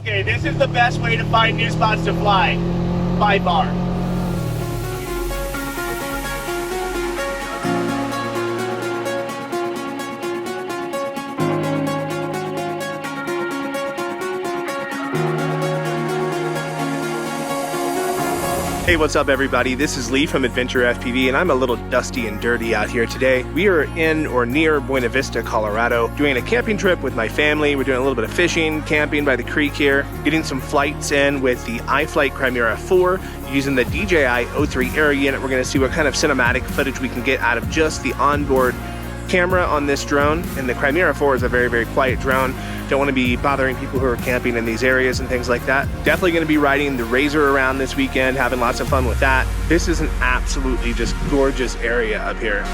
Okay, this is the best way to find new spots to fly, by far. Hey, what's up everybody? This is Lee from Adventure FPV and I'm a little dusty and dirty out here today. We are in or near Buena Vista, Colorado, doing a camping trip with my family. We're doing a little bit of fishing, camping by the creek here, getting some flights in with the iFlight Chimera 4, using the DJI O3 Air unit. We're gonna see what kind of cinematic footage we can get out of just the onboard camera on this drone. And the Chimera 4 is a very, very quiet drone. Don't want to be bothering people who are camping in these areas and things like that. Definitely going to be riding the Razor around this weekend, having lots of fun with that. This is an absolutely just gorgeous area up here.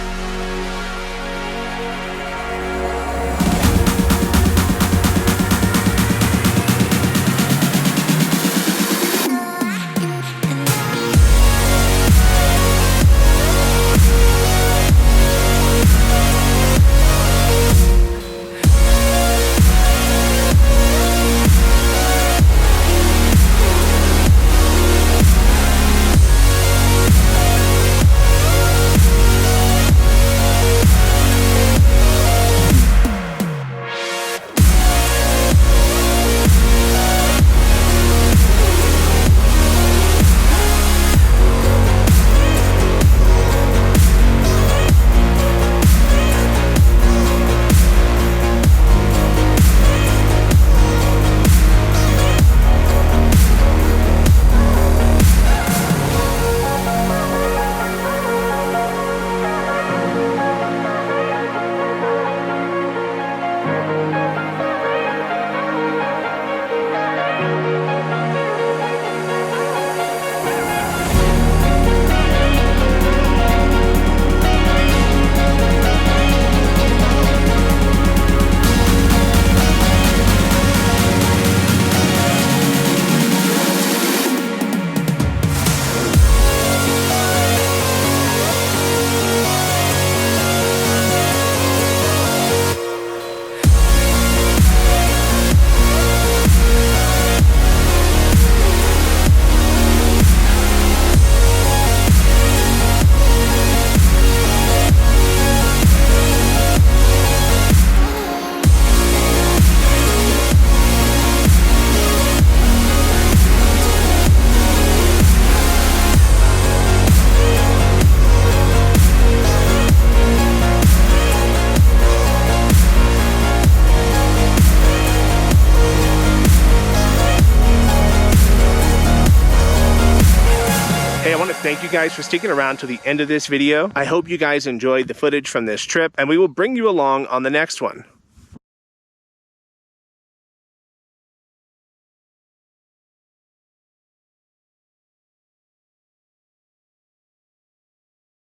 Hey, I want to thank you guys for sticking around to the end of this video. I hope you guys enjoyed the footage from this trip, and we will bring you along on the next one.